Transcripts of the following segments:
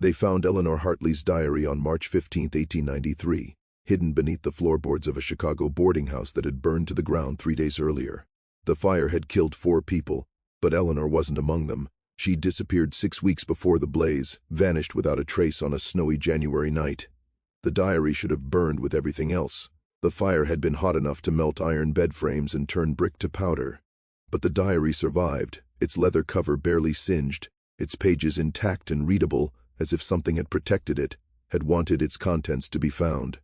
They found Eleanor Hartley's diary on March 15, 1893, hidden beneath the floorboards of a Chicago boarding house that had burned to the ground 3 days earlier. The fire had killed 4 people, but Eleanor wasn't among them. She disappeared 6 weeks before the blaze, vanished without a trace on a snowy January night. The diary should have burned with everything else. The fire had been hot enough to melt iron bed frames and turn brick to powder. But the diary survived, its leather cover barely singed, its pages intact and readable, as if something had protected it, had wanted its contents to be found.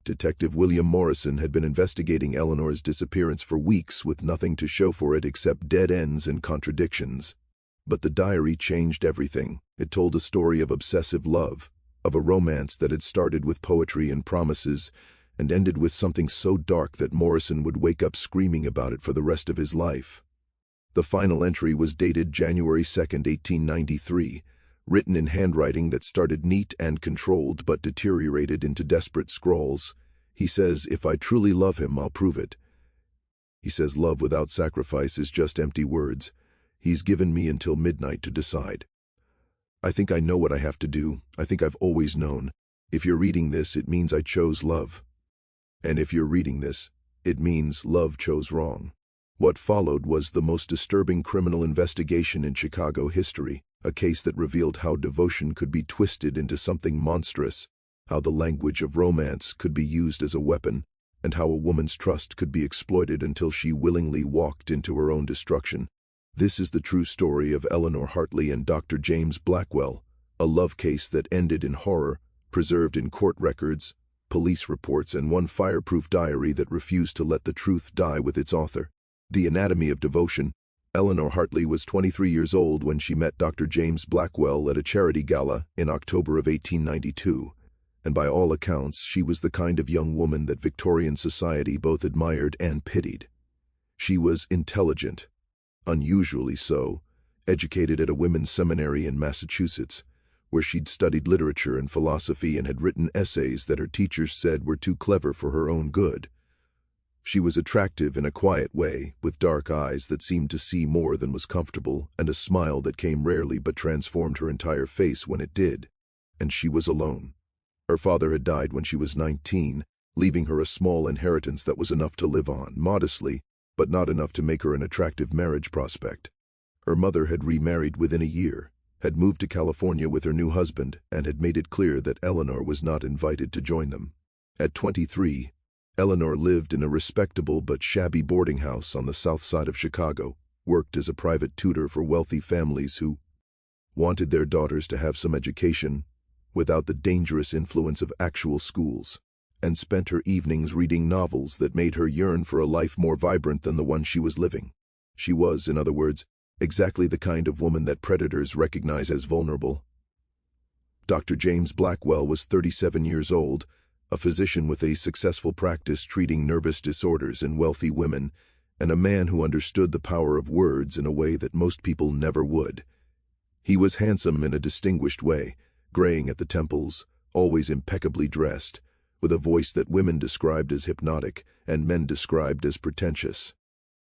Detective William Morrison had been investigating Eleanor's disappearance for weeks with nothing to show for it except dead ends and contradictions. But the diary changed everything. It told a story of obsessive love, of a romance that had started with poetry and promises and ended with something so dark that Morrison would wake up screaming about it for the rest of his life. The final entry was dated January 2, 1893, written in handwriting that started neat and controlled but deteriorated into desperate scrawls. He says, "If I truly love him, I'll prove it." He says love without sacrifice is just empty words. He's given me until midnight to decide. I think I know what I have to do. I think I've always known. If you're reading this, it means I chose love. And if you're reading this, it means love chose wrong. What followed was the most disturbing criminal investigation in Chicago history, a case that revealed how devotion could be twisted into something monstrous, how the language of romance could be used as a weapon, and how a woman's trust could be exploited until she willingly walked into her own destruction. This is the true story of Eleanor Hartley and Dr. James Blackwell, a love case that ended in horror, preserved in court records, police reports, and one fireproof diary that refused to let the truth die with its author. The Anatomy of Devotion. Eleanor Hartley was 23 years old when she met Dr. James Blackwell at a charity gala in October of 1892, and by all accounts she was the kind of young woman that Victorian society both admired and pitied. She was intelligent, unusually so, educated at a women's seminary in Massachusetts, where she'd studied literature and philosophy and had written essays that her teachers said were too clever for her own good. She was attractive in a quiet way, with dark eyes that seemed to see more than was comfortable, and a smile that came rarely but transformed her entire face when it did. And she was alone. Her father had died when she was 19, leaving her a small inheritance that was enough to live on, modestly, but not enough to make her an attractive marriage prospect. Her mother had remarried within a year, had moved to California with her new husband, and had made it clear that Eleanor was not invited to join them. At 23, Eleanor lived in a respectable but shabby boarding house on the south side of Chicago, worked as a private tutor for wealthy families who wanted their daughters to have some education without the dangerous influence of actual schools, and spent her evenings reading novels that made her yearn for a life more vibrant than the one she was living. She was, in other words, exactly the kind of woman that predators recognize as vulnerable. Dr. James Blackwell was 37 years old, a physician with a successful practice treating nervous disorders in wealthy women, and a man who understood the power of words in a way that most people never would. He was handsome in a distinguished way, graying at the temples, always impeccably dressed, with a voice that women described as hypnotic and men described as pretentious.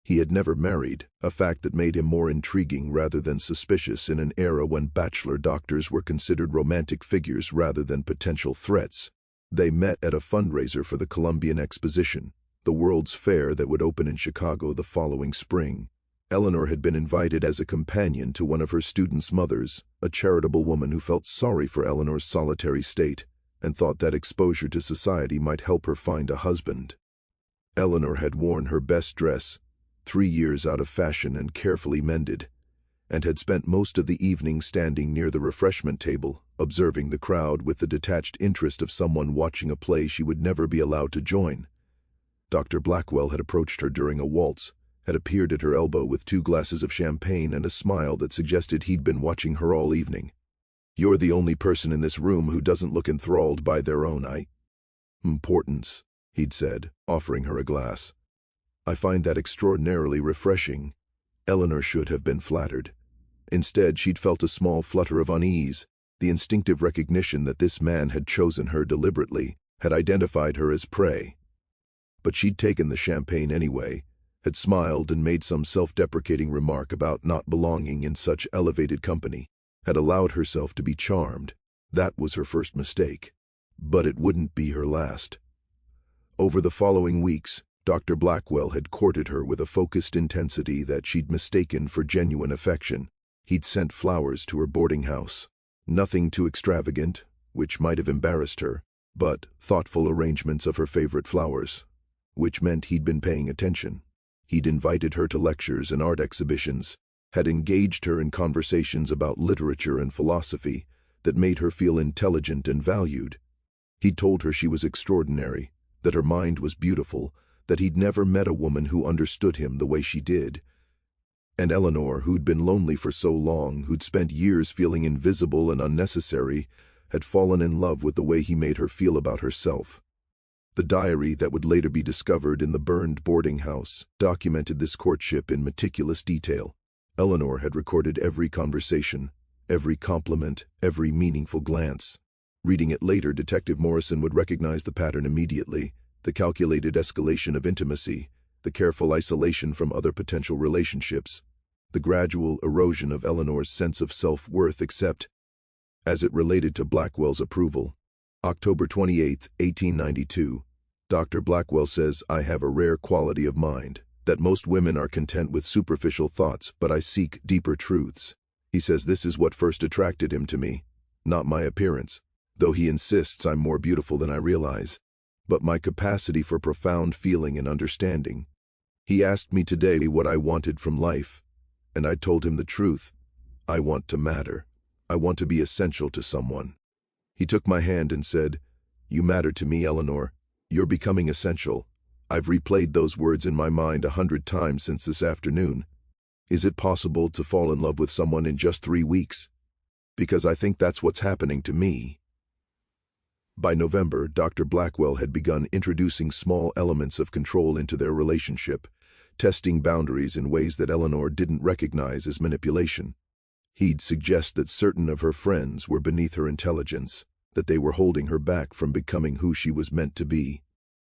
He had never married, a fact that made him more intriguing rather than suspicious in an era when bachelor doctors were considered romantic figures rather than potential threats. They met at a fundraiser for the Columbian Exposition, the World's Fair that would open in Chicago the following spring. Eleanor had been invited as a companion to one of her students' mothers, a charitable woman who felt sorry for Eleanor's solitary state and thought that exposure to society might help her find a husband. Eleanor had worn her best dress, 3 years out of fashion and carefully mended, and had spent most of the evening standing near the refreshment table, observing the crowd with the detached interest of someone watching a play she would never be allowed to join. Dr. Blackwell had approached her during a waltz, had appeared at her elbow with 2 glasses of champagne and a smile that suggested he'd been watching her all evening. "You're the only person in this room who doesn't look enthralled by their own importance," he'd said, offering her a glass. "I find that extraordinarily refreshing." Eleanor should have been flattered. Instead, she'd felt a small flutter of unease, the instinctive recognition that this man had chosen her deliberately, had identified her as prey. But she'd taken the champagne anyway, had smiled and made some self-deprecating remark about not belonging in such elevated company, had allowed herself to be charmed. That was her first mistake. But it wouldn't be her last. Over the following weeks, Dr. Blackwell had courted her with a focused intensity that she'd mistaken for genuine affection. He'd sent flowers to her boarding house. Nothing too extravagant, which might have embarrassed her, but thoughtful arrangements of her favorite flowers, which meant he'd been paying attention. He'd invited her to lectures and art exhibitions, had engaged her in conversations about literature and philosophy that made her feel intelligent and valued. He'd told her she was extraordinary, that her mind was beautiful, that he'd never met a woman who understood him the way she did. And Eleanor, who'd been lonely for so long, who'd spent years feeling invisible and unnecessary, had fallen in love with the way he made her feel about herself. The diary that would later be discovered in the burned boarding house documented this courtship in meticulous detail. Eleanor had recorded every conversation, every compliment, every meaningful glance. Reading it later, Detective Morrison would recognize the pattern immediately: the calculated escalation of intimacy, the careful isolation from other potential relationships, the gradual erosion of Eleanor's sense of self-worth except as it related to Blackwell's approval. October 28, 1892. Dr. Blackwell says, "I have a rare quality of mind, that most women are content with superficial thoughts, but I seek deeper truths." He says this is what first attracted him to me, not my appearance, though he insists I'm more beautiful than I realize, but my capacity for profound feeling and understanding. He asked me today what I wanted from life, and I told him the truth. I want to matter. I want to be essential to someone. He took my hand and said, "You matter to me, Eleanor. You're becoming essential." I've replayed those words in my mind 100 times since this afternoon. Is it possible to fall in love with someone in just 3 weeks? Because I think that's what's happening to me. By November, Dr. Blackwell had begun introducing small elements of control into their relationship, testing boundaries in ways that Eleanor didn't recognize as manipulation. He'd suggest that certain of her friends were beneath her intelligence, that they were holding her back from becoming who she was meant to be.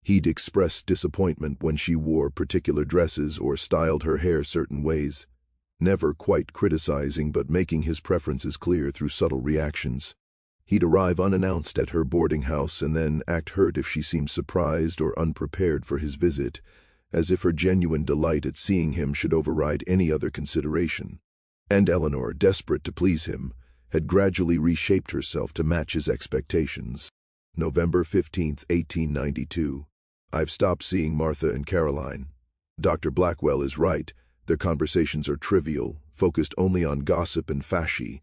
He'd express disappointment when she wore particular dresses or styled her hair certain ways, never quite criticizing but making his preferences clear through subtle reactions. He'd arrive unannounced at her boarding house and then act hurt if she seemed surprised or unprepared for his visit, as if her genuine delight at seeing him should override any other consideration. And Eleanor, desperate to please him, had gradually reshaped herself to match his expectations. November 15, 1892. I've stopped seeing Martha and Caroline. Dr. Blackwell is right. Their conversations are trivial, focused only on gossip and fashy.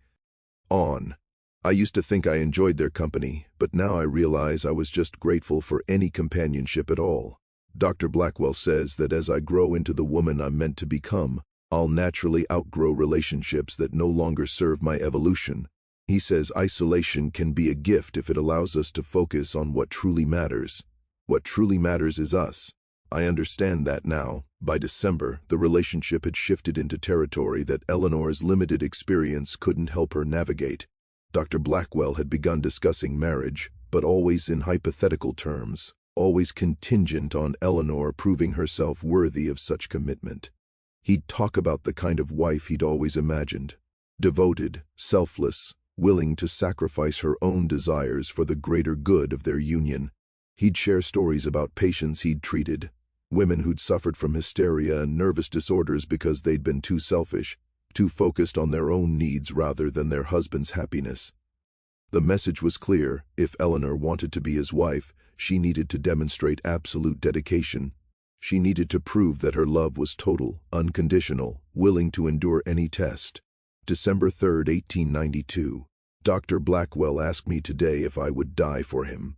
I used to think I enjoyed their company, but now I realize I was just grateful for any companionship at all. Dr. Blackwell says that as I grow into the woman I'm meant to become, I'll naturally outgrow relationships that no longer serve my evolution. He says isolation can be a gift if it allows us to focus on what truly matters. What truly matters is us. I understand that now. By December, the relationship had shifted into territory that Eleanor's limited experience couldn't help her navigate. Dr. Blackwell had begun discussing marriage, but always in hypothetical terms, always contingent on Eleanor proving herself worthy of such commitment. He'd talk about the kind of wife he'd always imagined: devoted, selfless, willing to sacrifice her own desires for the greater good of their union. He'd share stories about patients he'd treated, women who'd suffered from hysteria and nervous disorders because they'd been too selfish, too focused on their own needs rather than their husband's happiness. The message was clear: if Eleanor wanted to be his wife, she needed to demonstrate absolute dedication. She needed to prove that her love was total, unconditional, willing to endure any test. December 3, 1892. Dr. Blackwell asked me today if I would die for him.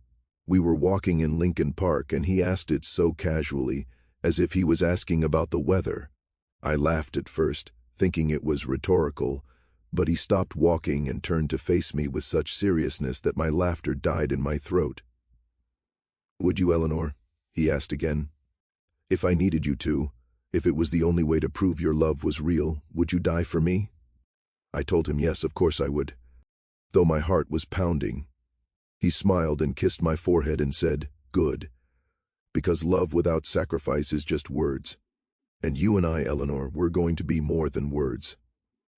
We were walking in Lincoln Park and he asked it so casually, as if he was asking about the weather. I laughed at first, thinking it was rhetorical, but he stopped walking and turned to face me with such seriousness that my laughter died in my throat. "Would you, Eleanor?" he asked again. "If I needed you to, if it was the only way to prove your love was real, would you die for me?" I told him yes, of course I would, though my heart was pounding. He smiled and kissed my forehead and said, "Good, because love without sacrifice is just words. And you and I, Eleanor, we're going to be more than words."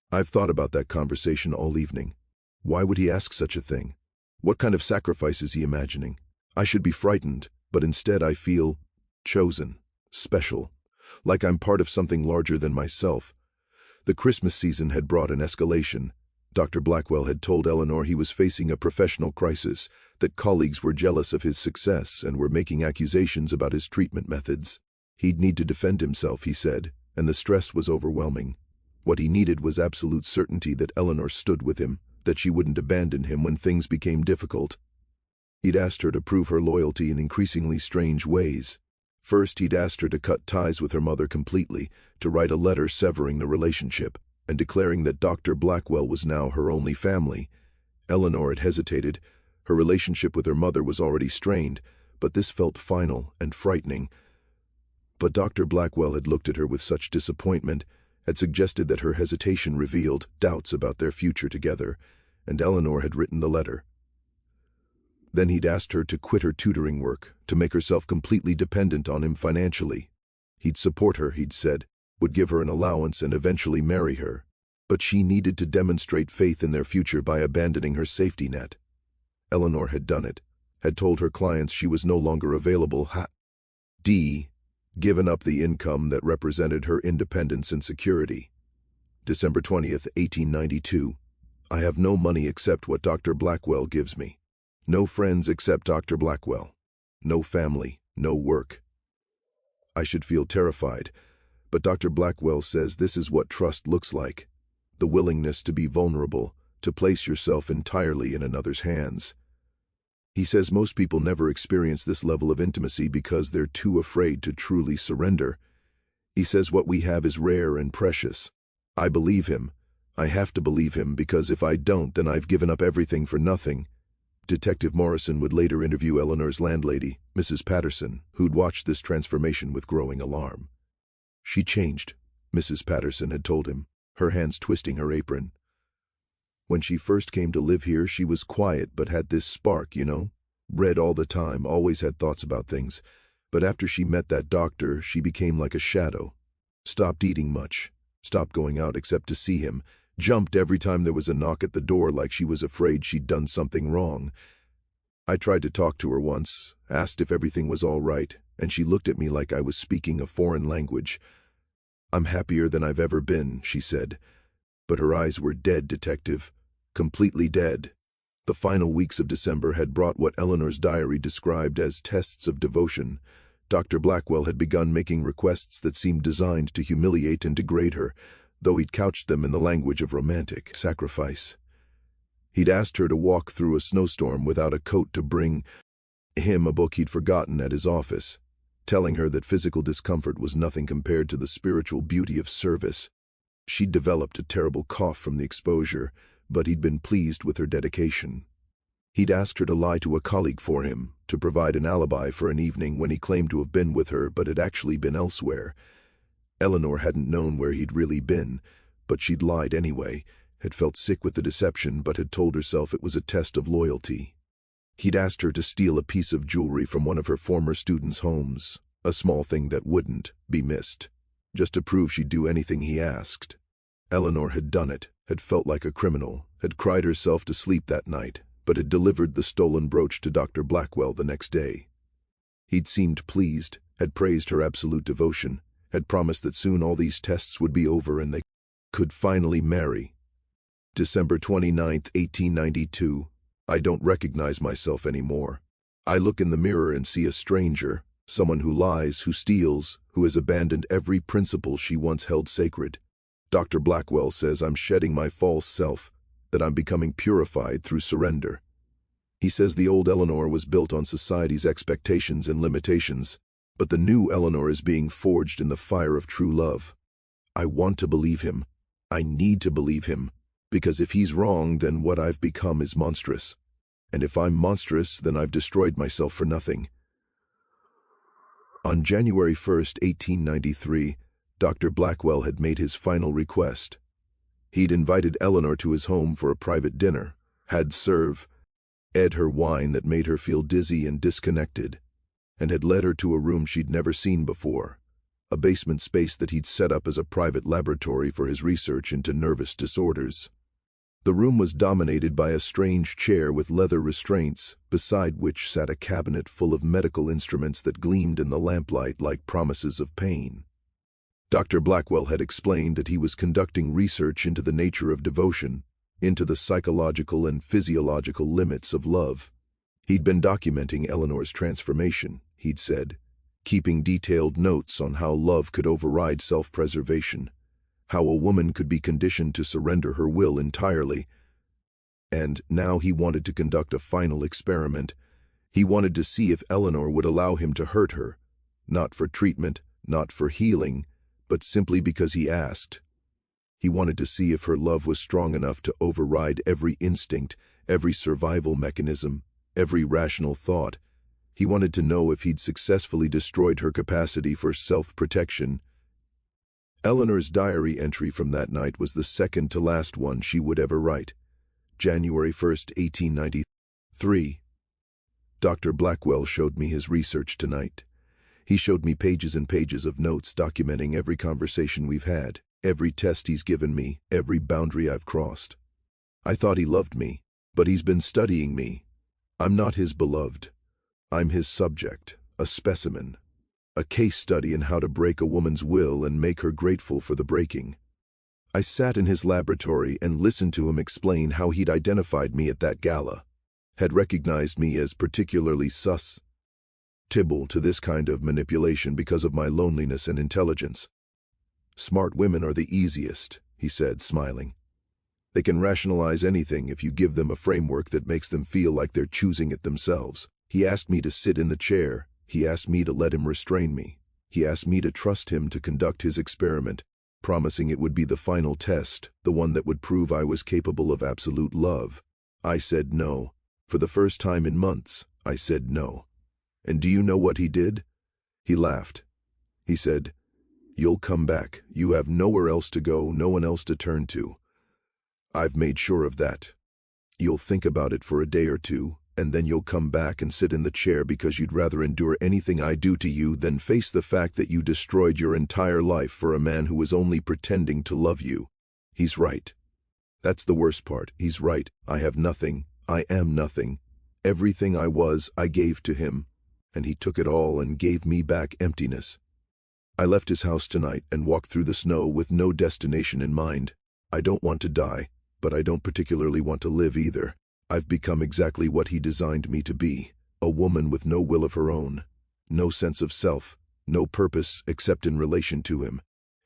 I've thought about that conversation all evening. Why would he ask such a thing? What kind of sacrifice is he imagining? I should be frightened, but instead I feel chosen, special, like I'm part of something larger than myself. The Christmas season had brought an escalation. Dr. Blackwell had told Eleanor he was facing a professional crisis, that colleagues were jealous of his success and were making accusations about his treatment methods. He'd need to defend himself, he said, and the stress was overwhelming. What he needed was absolute certainty that Eleanor stood with him, that she wouldn't abandon him when things became difficult. He'd asked her to prove her loyalty in increasingly strange ways. First, he'd asked her to cut ties with her mother completely, to write a letter severing the relationship, and declaring that Dr. Blackwell was now her only family. Eleanor had hesitated. Her relationship with her mother was already strained, but this felt final and frightening. But Dr. Blackwell had looked at her with such disappointment, had suggested that her hesitation revealed doubts about their future together, and Eleanor had written the letter. Then he'd asked her to quit her tutoring work, to make herself completely dependent on him financially. He'd support her, he'd said, would give her an allowance and eventually marry her. But she needed to demonstrate faith in their future by abandoning her safety net. Eleanor had done it, had told her clients she was no longer available, given up the income that represented her independence and security. December 20th, 1892. I have no money except what Dr. Blackwell gives me. No friends except Dr. Blackwell. No family, no work. I should feel terrified, but Dr. Blackwell says this is what trust looks like. The willingness to be vulnerable, to place yourself entirely in another's hands. He says most people never experience this level of intimacy because they're too afraid to truly surrender. He says what we have is rare and precious. I believe him. I have to believe him because if I don't, then I've given up everything for nothing. Detective Morrison would later interview Eleanor's landlady, Mrs. Patterson, who'd watched this transformation with growing alarm. She changed, Mrs. Patterson had told him, her hands twisting her apron. When she first came to live here, she was quiet but had this spark, read all the time, always had thoughts about things. But after she met that doctor, she became like a shadow. Stopped eating much, stopped going out except to see him, jumped every time there was a knock at the door like she was afraid she'd done something wrong. I tried to talk to her once, asked if everything was all right, and she looked at me like I was speaking a foreign language. I'm happier than I've ever been, she said. But her eyes were dead, detective. Completely dead. The final weeks of December had brought what Eleanor's diary described as tests of devotion. Dr. Blackwell had begun making requests that seemed designed to humiliate and degrade her, though he'd couched them in the language of romantic sacrifice. He'd asked her to walk through a snowstorm without a coat to bring him a book he'd forgotten at his office, telling her that physical discomfort was nothing compared to the spiritual beauty of service. She'd developed a terrible cough from the exposure, but he'd been pleased with her dedication. He'd asked her to lie to a colleague for him, to provide an alibi for an evening when he claimed to have been with her but had actually been elsewhere. Eleanor hadn't known where he'd really been, but she'd lied anyway, had felt sick with the deception but had told herself it was a test of loyalty. He'd asked her to steal a piece of jewelry from one of her former students' homes, a small thing that wouldn't be missed, just to prove she'd do anything he asked. Eleanor had done it, had felt like a criminal, had cried herself to sleep that night, but had delivered the stolen brooch to Dr. Blackwell the next day. He'd seemed pleased, had praised her absolute devotion, had promised that soon all these tests would be over and they could finally marry. December 29th, 1892. I don't recognize myself anymore. I look in the mirror and see a stranger, someone who lies, who steals, who has abandoned every principle she once held sacred. Dr. Blackwell says I'm shedding my false self, that I'm becoming purified through surrender. He says the old Eleanor was built on society's expectations and limitations, but the new Eleanor is being forged in the fire of true love. I want to believe him. I need to believe him, because if he's wrong, then what I've become is monstrous. And if I'm monstrous, then I've destroyed myself for nothing. On January 1st, 1893, Dr. Blackwell had made his final request. He'd invited Eleanor to his home for a private dinner, had served her wine that made her feel dizzy and disconnected, and had led her to a room she'd never seen before, a basement space that he'd set up as a private laboratory for his research into nervous disorders. The room was dominated by a strange chair with leather restraints, beside which sat a cabinet full of medical instruments that gleamed in the lamplight like promises of pain. Dr. Blackwell had explained that he was conducting research into the nature of devotion, into the psychological and physiological limits of love. He'd been documenting Eleanor's transformation, he'd said, keeping detailed notes on how love could override self-preservation, how a woman could be conditioned to surrender her will entirely. And now he wanted to conduct a final experiment. He wanted to see if Eleanor would allow him to hurt her, not for treatment, not for healing, but simply because he asked. He wanted to see if her love was strong enough to override every instinct, every survival mechanism, every rational thought. He wanted to know if he'd successfully destroyed her capacity for self-protection. Eleanor's diary entry from that night was the second to last one she would ever write. January 1st, 1893. Dr. Blackwell showed me his research tonight. He showed me pages and pages of notes documenting every conversation we've had, every test he's given me, every boundary I've crossed. I thought he loved me, but he's been studying me. I'm not his beloved. I'm his subject, a specimen, a case study in how to break a woman's will and make her grateful for the breaking. I sat in his laboratory and listened to him explain how he'd identified me at that gala, had recognized me as particularly susceptible to this kind of manipulation because of my loneliness and intelligence. Smart women are the easiest, he said, smiling. They can rationalize anything if you give them a framework that makes them feel like they're choosing it themselves. He asked me to sit in the chair. He asked me to let him restrain me. He asked me to trust him to conduct his experiment, promising it would be the final test, the one that would prove I was capable of absolute love. I said no. For the first time in months, I said no. And do you know what he did? He laughed. He said, "You'll come back. You have nowhere else to go, no one else to turn to. I've made sure of that. You'll think about it for a day or two, and then you'll come back and sit in the chair because you'd rather endure anything I do to you than face the fact that you destroyed your entire life for a man who was only pretending to love you." He's right. That's the worst part. He's right. I have nothing. I am nothing. Everything I was, I gave to him, and he took it all and gave me back emptiness. I left his house tonight and walked through the snow with no destination in mind. I don't want to die, but I don't particularly want to live either. I've become exactly what he designed me to be, a woman with no will of her own, no sense of self, no purpose except in relation to him.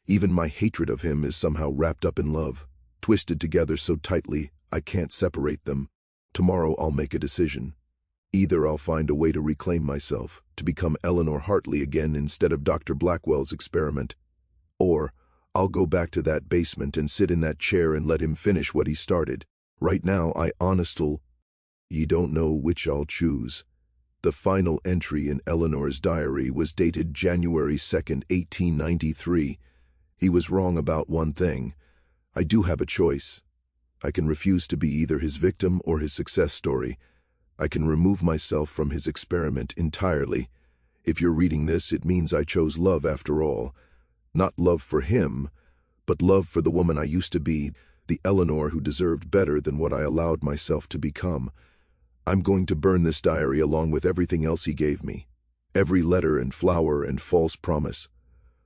Even my hatred of him is somehow wrapped up in love, twisted together so tightly I can't separate them. Tomorrow I'll make a decision. Either I'll find a way to reclaim myself, to become Eleanor Hartley again instead of Dr. Blackwell's experiment, or I'll go back to that basement and sit in that chair and let him finish what he started. Right now, you don't know which I'll choose. The final entry in Eleanor's diary was dated January 2nd, 1893. He was wrong about one thing. I do have a choice. I can refuse to be either his victim or his success story. I can remove myself from his experiment entirely. If you're reading this, it means I chose love after all. Not love for him, but love for the woman I used to be, the Eleanor who deserved better than what I allowed myself to become. I'm going to burn this diary along with everything else he gave me. Every letter and flower and false promise.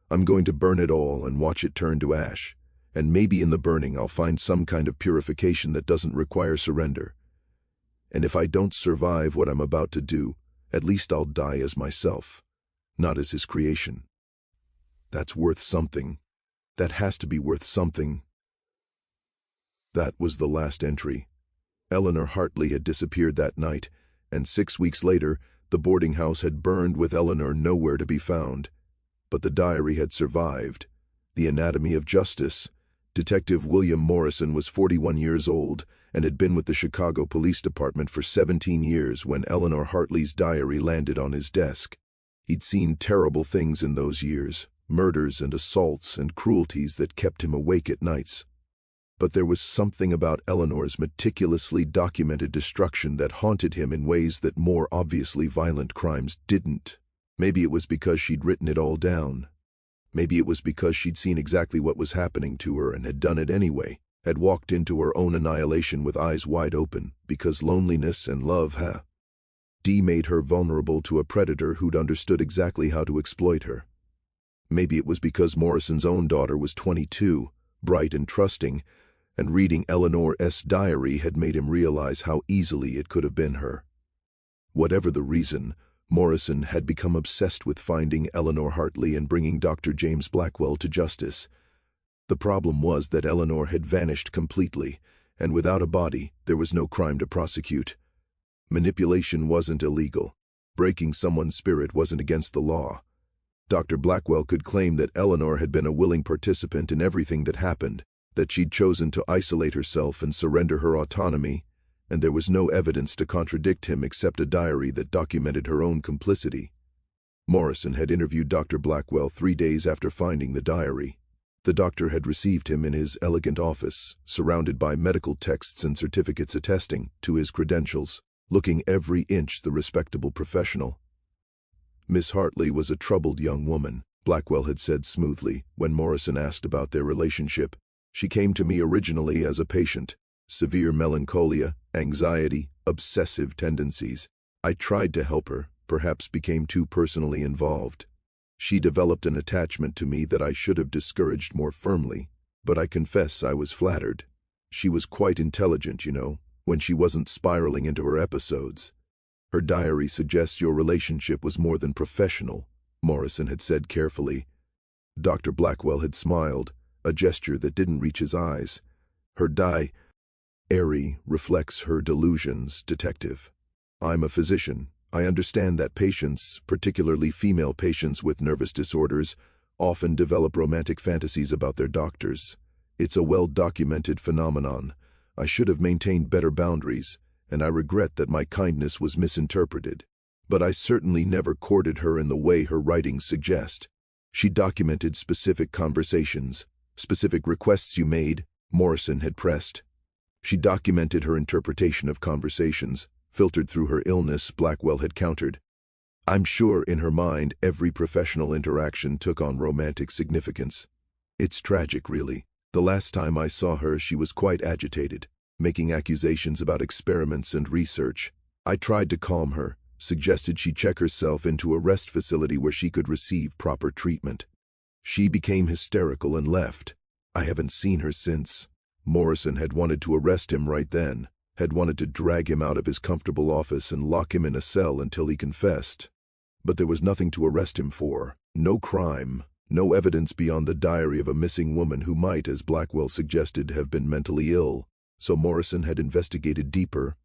I'm going to burn it all and watch it turn to ash. And maybe in the burning I'll find some kind of purification that doesn't require surrender. And if I don't survive what I'm about to do, at least I'll die as myself, not as his creation. That's worth something. That has to be worth something. That was the last entry. Eleanor Hartley had disappeared that night, and 6 weeks later, the boarding house had burned with Eleanor nowhere to be found. But the diary had survived. The Anatomy of Justice. Detective William Morrison was 41 years old and had been with the Chicago Police Department for 17 years when Eleanor Hartley's diary landed on his desk. He'd seen terrible things in those years, murders and assaults and cruelties that kept him awake at nights. But there was something about Eleanor's meticulously documented destruction that haunted him in ways that more obviously violent crimes didn't. Maybe it was because she'd written it all down. Maybe it was because she'd seen exactly what was happening to her and had done it anyway, had walked into her own annihilation with eyes wide open, because loneliness and love made her vulnerable to a predator who'd understood exactly how to exploit her. Maybe it was because Morrison's own daughter was 22, bright and trusting, and reading Eleanor's diary had made him realize how easily it could have been her. Whatever the reason, Morrison had become obsessed with finding Eleanor Hartley and bringing Dr. James Blackwell to justice. The problem was that Eleanor had vanished completely, and without a body, there was no crime to prosecute. Manipulation wasn't illegal. Breaking someone's spirit wasn't against the law. Dr. Blackwell could claim that Eleanor had been a willing participant in everything that happened, that she'd chosen to isolate herself and surrender her autonomy, and there was no evidence to contradict him except a diary that documented her own complicity. Morrison had interviewed Dr. Blackwell 3 days after finding the diary. The doctor had received him in his elegant office, surrounded by medical texts and certificates attesting to his credentials, looking every inch the respectable professional. Miss Hartley was a troubled young woman, Blackwell had said smoothly when Morrison asked about their relationship. She came to me originally as a patient. Severe melancholia, anxiety, obsessive tendencies. I tried to help her, perhaps became too personally involved. She developed an attachment to me that I should have discouraged more firmly, but I confess I was flattered. She was quite intelligent, when she wasn't spiraling into her episodes. Her diary suggests your relationship was more than professional, Morrison had said carefully. Dr. Blackwell had smiled, a gesture that didn't reach his eyes. Her diary reflects her delusions, detective. I'm a physician. I understand that patients, particularly female patients with nervous disorders, often develop romantic fantasies about their doctors. It's a well-documented phenomenon. I should have maintained better boundaries, and I regret that my kindness was misinterpreted. But I certainly never courted her in the way her writings suggest. She documented specific conversations, specific requests you made, Morrison had pressed. She documented her interpretation of conversations, filtered through her illness, Blackwell had countered. I'm sure in her mind every professional interaction took on romantic significance. It's tragic, really. The last time I saw her, she was quite agitated, making accusations about experiments and research. I tried to calm her, suggested she check herself into a rest facility where she could receive proper treatment. She became hysterical and left. I haven't seen her since. Morrison had wanted to arrest him right then, had wanted to drag him out of his comfortable office and lock him in a cell until he confessed. But there was nothing to arrest him for. No crime. No evidence beyond the diary of a missing woman who might, as Blackwell suggested, have been mentally ill. So Morrison had investigated deeper.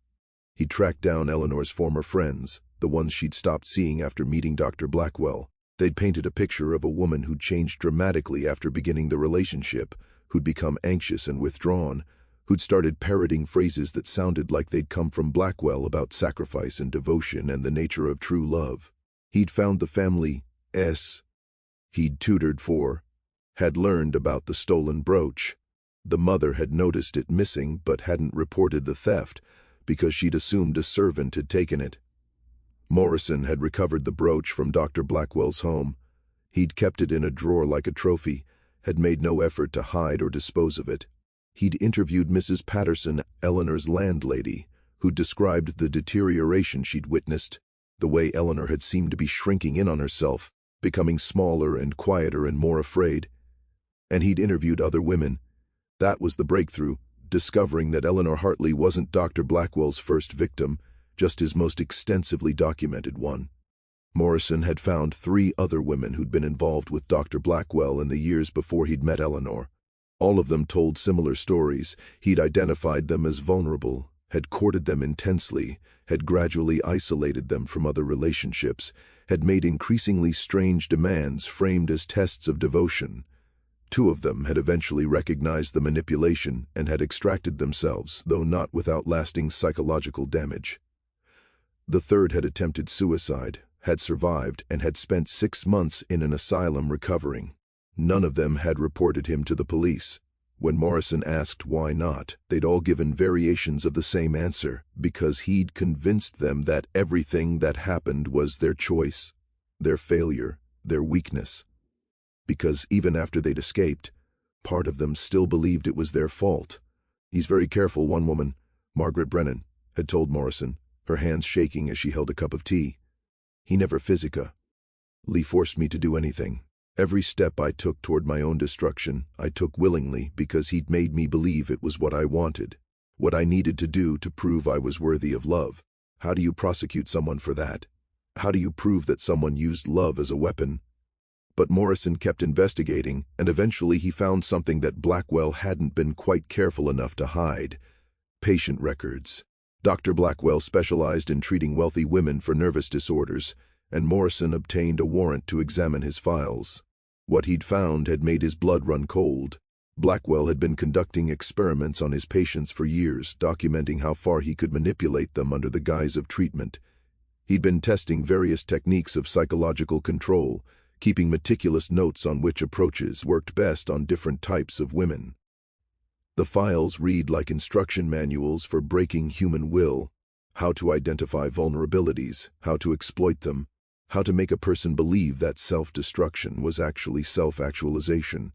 He tracked down Eleanor's former friends, the ones she'd stopped seeing after meeting Dr. Blackwell. They'd painted a picture of a woman who'd changed dramatically after beginning the relationship, who'd become anxious and withdrawn, who'd started parroting phrases that sounded like they'd come from Blackwell about sacrifice and devotion and the nature of true love. He'd found the family he'd tutored for, had learned about the stolen brooch. The mother had noticed it missing but hadn't reported the theft because she'd assumed a servant had taken it. Morrison had recovered the brooch from Dr. Blackwell's home. He'd kept it in a drawer like a trophy, had made no effort to hide or dispose of it. He'd interviewed Mrs. Patterson, Eleanor's landlady, who'd described the deterioration she'd witnessed, the way Eleanor had seemed to be shrinking in on herself, becoming smaller and quieter and more afraid. And he'd interviewed other women. That was the breakthrough, discovering that Eleanor Hartley wasn't Dr. Blackwell's first victim, just his most extensively documented one. Morrison had found 3 other women who'd been involved with Dr. Blackwell in the years before he'd met Eleanor. All of them told similar stories. He'd identified them as vulnerable, had courted them intensely, had gradually isolated them from other relationships, had made increasingly strange demands framed as tests of devotion. 2 of them had eventually recognized the manipulation and had extracted themselves, though not without lasting psychological damage. The 3rd had attempted suicide, had survived, and had spent 6 months in an asylum recovering. None of them had reported him to the police. When Morrison asked why not, they'd all given variations of the same answer, because he'd convinced them that everything that happened was their choice, their failure, their weakness. Because even after they'd escaped, part of them still believed it was their fault, "He's very careful," one woman, Margaret Brennan, had told Morrison, her hands shaking as she held a cup of tea. "He never physically forced me to do anything. Every step I took toward my own destruction, I took willingly because he'd made me believe it was what I wanted, what I needed to do to prove I was worthy of love." How do you prosecute someone for that? How do you prove that someone used love as a weapon? But Morrison kept investigating, and eventually he found something that Blackwell hadn't been quite careful enough to hide: patient records. Dr. Blackwell specialized in treating wealthy women for nervous disorders, and Morrison obtained a warrant to examine his files. What he'd found had made his blood run cold. Blackwell had been conducting experiments on his patients for years, documenting how far he could manipulate them under the guise of treatment. He'd been testing various techniques of psychological control, keeping meticulous notes on which approaches worked best on different types of women. The files read like instruction manuals for breaking human will: how to identify vulnerabilities, how to exploit them, how to make a person believe that self-destruction was actually self-actualization.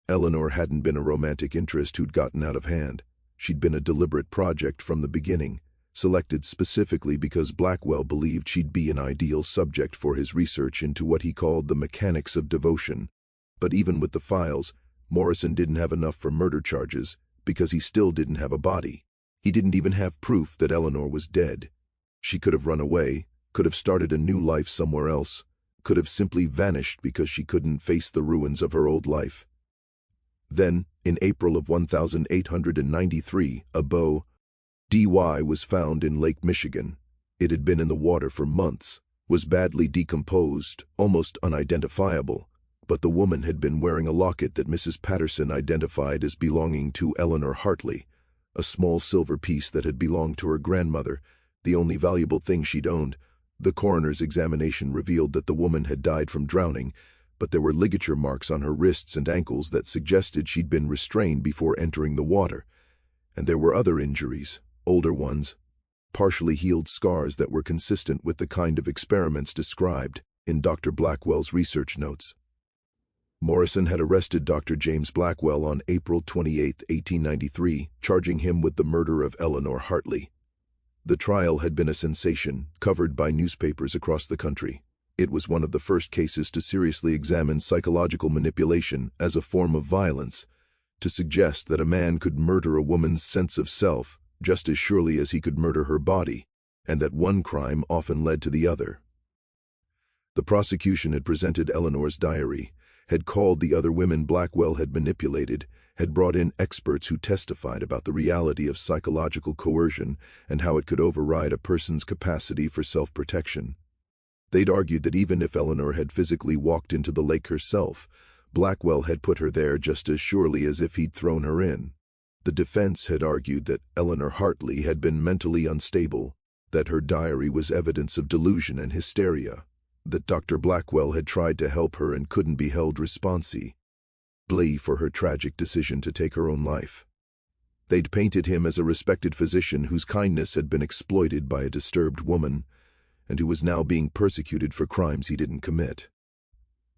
Eleanor hadn't been a romantic interest who'd gotten out of hand. She'd been a deliberate project from the beginning, selected specifically because Blackwell believed she'd be an ideal subject for his research into what he called the mechanics of devotion. But even with the files, Morrison didn't have enough for murder charges because he still didn't have a body. He didn't even have proof that Eleanor was dead. She could have run away, could have started a new life somewhere else, could have simply vanished because she couldn't face the ruins of her old life. Then, in April of 1893, a body was found in Lake Michigan. It had been in the water for months, was badly decomposed, almost unidentifiable, but the woman had been wearing a locket that Mrs. Patterson identified as belonging to Eleanor Hartley, a small silver piece that had belonged to her grandmother, the only valuable thing she'd owned. The coroner's examination revealed that the woman had died from drowning, but there were ligature marks on her wrists and ankles that suggested she'd been restrained before entering the water. And there were other injuries, older ones, partially healed scars that were consistent with the kind of experiments described in Dr. Blackwell's research notes. Morrison had arrested Dr. James Blackwell on April 28, 1893, charging him with the murder of Eleanor Hartley. The trial had been a sensation, covered by newspapers across the country. It was one of the first cases to seriously examine psychological manipulation as a form of violence, to suggest that a man could murder a woman's sense of self just as surely as he could murder her body, and that one crime often led to the other. The prosecution had presented Eleanor's diary, had called the other women Blackwell had manipulated, had brought in experts who testified about the reality of psychological coercion and how it could override a person's capacity for self-protection. They'd argued that even if Eleanor had physically walked into the lake herself, Blackwell had put her there just as surely as if he'd thrown her in. The defense had argued that Eleanor Hartley had been mentally unstable, that her diary was evidence of delusion and hysteria, that Dr. Blackwell had tried to help her and couldn't be held responsible for her tragic decision to take her own life. They'd painted him as a respected physician whose kindness had been exploited by a disturbed woman, and who was now being persecuted for crimes he didn't commit.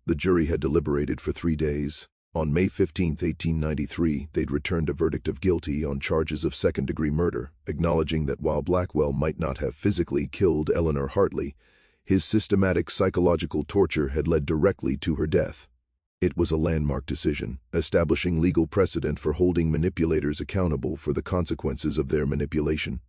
The jury had deliberated for 3 days. On May 15, 1893, they'd returned a verdict of guilty on charges of second-degree murder, acknowledging that while Blackwell might not have physically killed Eleanor Hartley, his systematic psychological torture had led directly to her death. It was a landmark decision, establishing legal precedent for holding manipulators accountable for the consequences of their manipulation.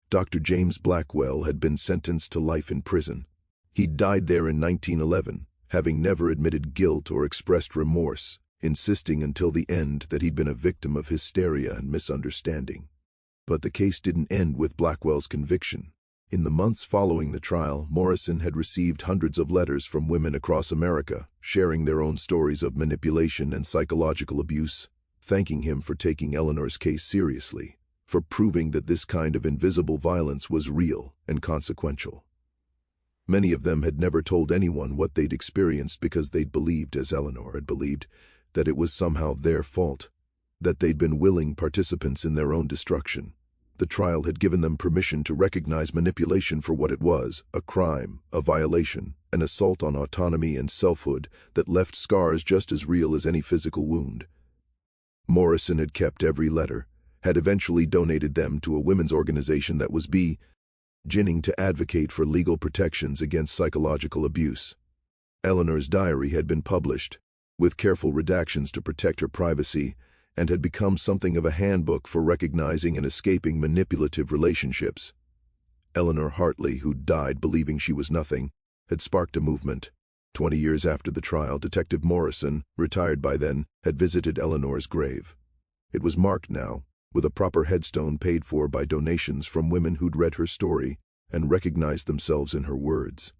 Dr. James Blackwell had been sentenced to life in prison. He'd died there in 1911, having never admitted guilt or expressed remorse, insisting until the end that he'd been a victim of hysteria and misunderstanding. But the case didn't end with Blackwell's conviction. In the months following the trial, Morrison had received hundreds of letters from women across America, sharing their own stories of manipulation and psychological abuse, thanking him for taking Eleanor's case seriously, for proving that this kind of invisible violence was real and consequential. Many of them had never told anyone what they'd experienced because they'd believed, as Eleanor had believed, that it was somehow their fault, that they'd been willing participants in their own destruction. The trial had given them permission to recognize manipulation for what it was: a crime, a violation, an assault on autonomy and selfhood that left scars just as real as any physical wound. Morrison had kept every letter, had eventually donated them to a women's organization that was beginning to advocate for legal protections against psychological abuse. Eleanor's diary had been published, with careful redactions to protect her privacy, and had become something of a handbook for recognizing and escaping manipulative relationships. Eleanor Hartley, who died believing she was nothing, had sparked a movement. 20 years after the trial, Detective Morrison, retired by then, had visited Eleanor's grave. It was marked now, with a proper headstone paid for by donations from women who'd read her story and recognized themselves in her words.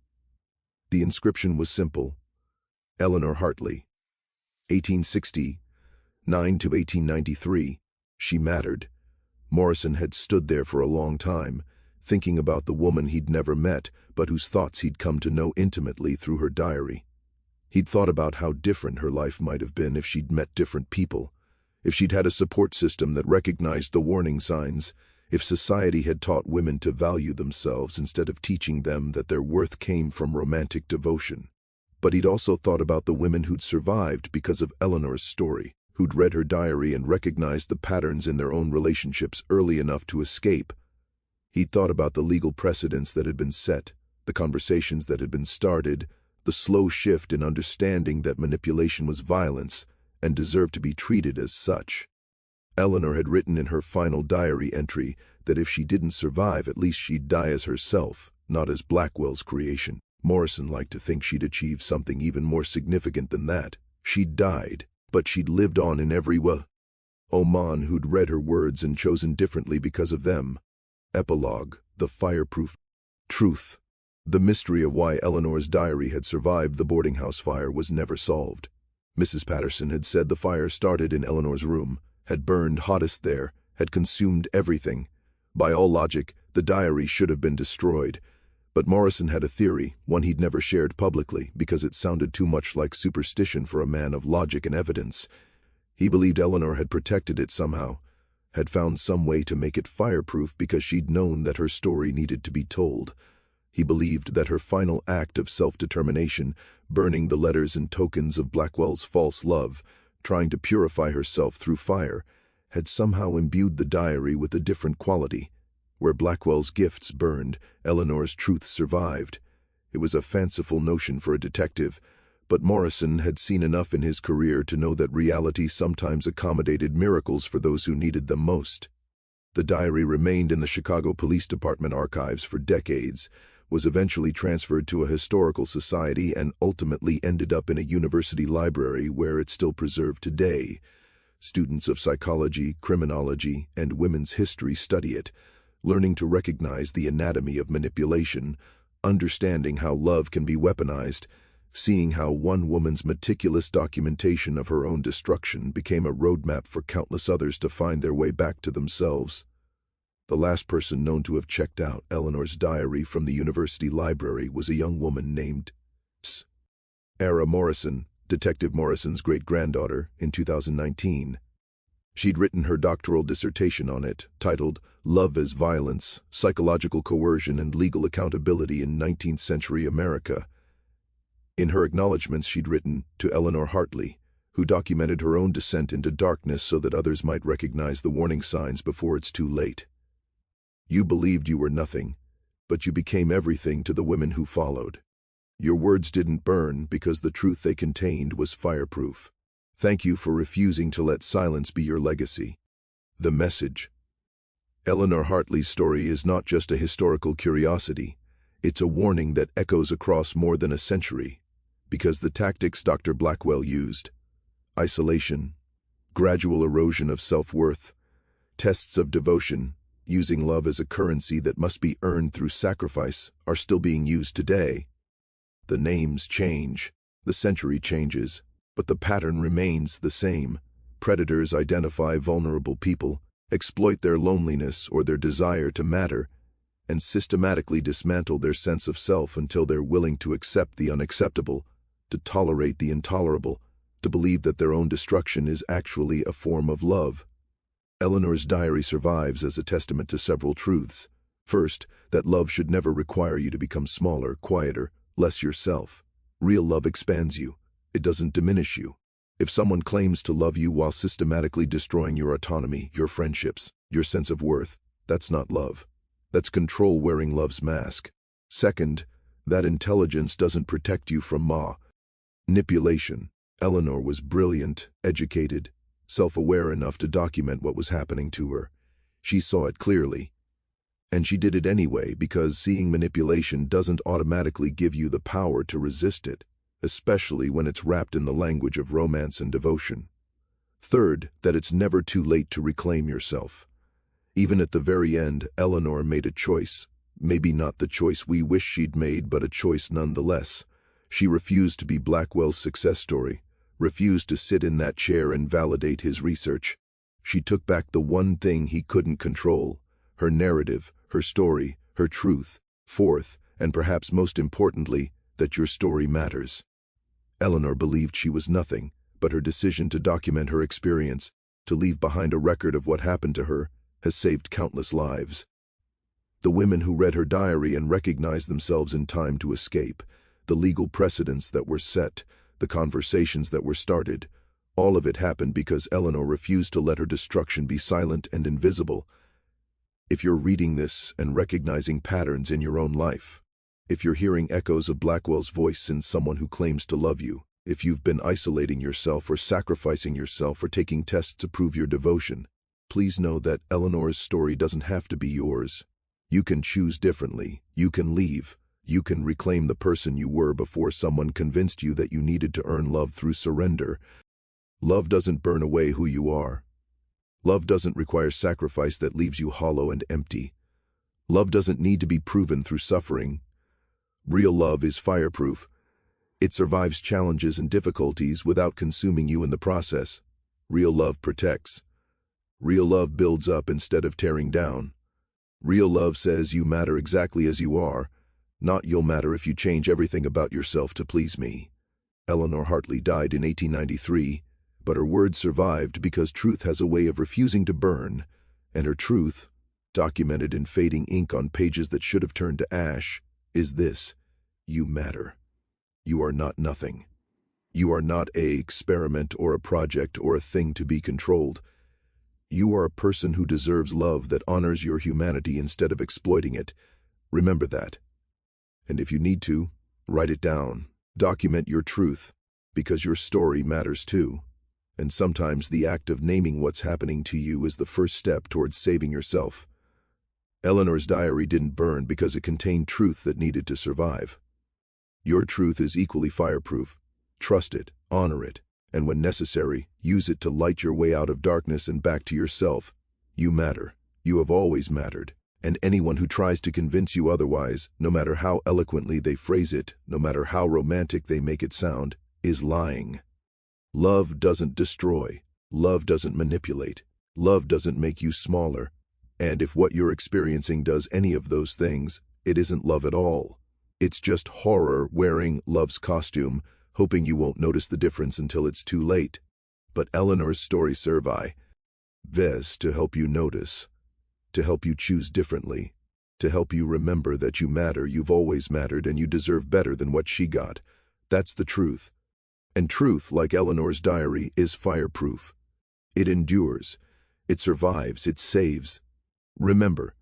The inscription was simple: Eleanor Hartley, 1869 to 1893, she mattered. Morrison had stood there for a long time, thinking about the woman he'd never met, but whose thoughts he'd come to know intimately through her diary. He'd thought about how different her life might have been if she'd met different people, if she'd had a support system that recognized the warning signs, if society had taught women to value themselves instead of teaching them that their worth came from romantic devotion. But he'd also thought about the women who'd survived because of Eleanor's story, who'd read her diary and recognized the patterns in their own relationships early enough to escape. He'd thought about the legal precedents that had been set, the conversations that had been started, the slow shift in understanding that manipulation was violence and deserved to be treated as such. Eleanor had written in her final diary entry that if she didn't survive, at least she'd die as herself, not as Blackwell's creation. Morrison liked to think she'd achieved something even more significant than that. She'd died, but she'd lived on in every way. Oman, who'd read her words and chosen differently because of them. Epilogue: the fireproof truth. The mystery of why Eleanor's diary had survived the boarding house fire was never solved. Mrs. Patterson had said the fire started in Eleanor's room, had burned hottest there, had consumed everything. By all logic, the diary should have been destroyed. But Morrison had a theory, one he'd never shared publicly, because it sounded too much like superstition for a man of logic and evidence. He believed Eleanor had protected it somehow, had found some way to make it fireproof because she'd known that her story needed to be told. He believed that her final act of self-determination, burning the letters and tokens of Blackwell's false love, trying to purify herself through fire, had somehow imbued the diary with a different quality. Where Blackwell's gifts burned, Eleanor's truth survived. It was a fanciful notion for a detective, but Morrison had seen enough in his career to know that reality sometimes accommodated miracles for those who needed them most. The diary remained in the Chicago Police Department archives for decades, was eventually transferred to a historical society, and ultimately ended up in a university library where it's still preserved today. Students of psychology, criminology, and women's history study it, learning to recognize the anatomy of manipulation, understanding how love can be weaponized, seeing how one woman's meticulous documentation of her own destruction became a roadmap for countless others to find their way back to themselves. The last person known to have checked out Eleanor's diary from the university library was a young woman named Sarah Morrison, Detective Morrison's great-granddaughter, in 2019. She'd written her doctoral dissertation on it, titled Love as Violence, Psychological Coercion and Legal Accountability in 19th-Century America. In her acknowledgments, she'd written to Eleanor Hartley, who documented her own descent into darkness so that others might recognize the warning signs before it's too late. You believed you were nothing, but you became everything to the women who followed. Your words didn't burn because the truth they contained was fireproof. Thank you for refusing to let silence be your legacy. The message. Eleanor Hartley's story is not just a historical curiosity. It's a warning that echoes across more than a century, because the tactics Dr. Blackwell used, isolation, gradual erosion of self-worth, tests of devotion, using love as a currency that must be earned through sacrifice, are still being used today. The names change, the century changes, but the pattern remains the same. Predators identify vulnerable people, exploit their loneliness or their desire to matter, and systematically dismantle their sense of self until they're willing to accept the unacceptable, to tolerate the intolerable, to believe that their own destruction is actually a form of love. Eleanor's diary survives as a testament to several truths. First, that love should never require you to become smaller, quieter, less yourself. Real love expands you. It doesn't diminish you. If someone claims to love you while systematically destroying your autonomy, your friendships, your sense of worth, that's not love. That's control wearing love's mask. Second, that intelligence doesn't protect you from manipulation. Eleanor was brilliant, educated, self-aware enough to document what was happening to her. She saw it clearly. And she did it anyway because seeing manipulation doesn't automatically give you the power to resist it, especially when it's wrapped in the language of romance and devotion. Third, that it's never too late to reclaim yourself. Even at the very end, Eleanor made a choice. Maybe not the choice we wish she'd made, but a choice nonetheless. She refused to be Blackwell's success story, refused to sit in that chair and validate his research. She took back the one thing he couldn't control, her narrative, her story, her truth. Fourth, and perhaps most importantly, that your story matters. Eleanor believed she was nothing, but her decision to document her experience, to leave behind a record of what happened to her, has saved countless lives. The women who read her diary and recognized themselves in time to escape, the legal precedents that were set, the conversations that were started, all of it happened because Eleanor refused to let her destruction be silent and invisible. If you're reading this and recognizing patterns in your own life, if you're hearing echoes of Blackwell's voice in someone who claims to love you, if you've been isolating yourself or sacrificing yourself or taking tests to prove your devotion, please know that Eleanor's story doesn't have to be yours. You can choose differently. You can leave. You can reclaim the person you were before someone convinced you that you needed to earn love through surrender. Love doesn't burn away who you are. Love doesn't require sacrifice that leaves you hollow and empty. Love doesn't need to be proven through suffering. Real love is fireproof. It survives challenges and difficulties without consuming you in the process. Real love protects. Real love builds up instead of tearing down. Real love says you matter exactly as you are, not you'll matter if you change everything about yourself to please me. Eleanor Hartley died in 1893, but her words survived because truth has a way of refusing to burn, and her truth, documented in fading ink on pages that should have turned to ash, is this: you matter. You are not nothing. You are not an experiment or a project or a thing to be controlled. You are a person who deserves love that honors your humanity instead of exploiting it. Remember that. And if you need to, write it down. Document your truth, because your story matters too. And sometimes the act of naming what's happening to you is the first step towards saving yourself. Eleanor's diary didn't burn because it contained truth that needed to survive. Your truth is equally fireproof. Trust it, honor it, and when necessary, use it to light your way out of darkness and back to yourself. You matter. You have always mattered. And anyone who tries to convince you otherwise, no matter how eloquently they phrase it, no matter how romantic they make it sound, is lying. Love doesn't destroy. Love doesn't manipulate. Love doesn't make you smaller. And if what you're experiencing does any of those things, it isn't love at all. It's just horror wearing love's costume, hoping you won't notice the difference until it's too late. But Eleanor's story survives to help you notice, to help you choose differently, to help you remember that you matter, you've always mattered, and you deserve better than what she got. That's the truth. And truth, like Eleanor's diary, is fireproof. It endures. It survives. It saves. Remember,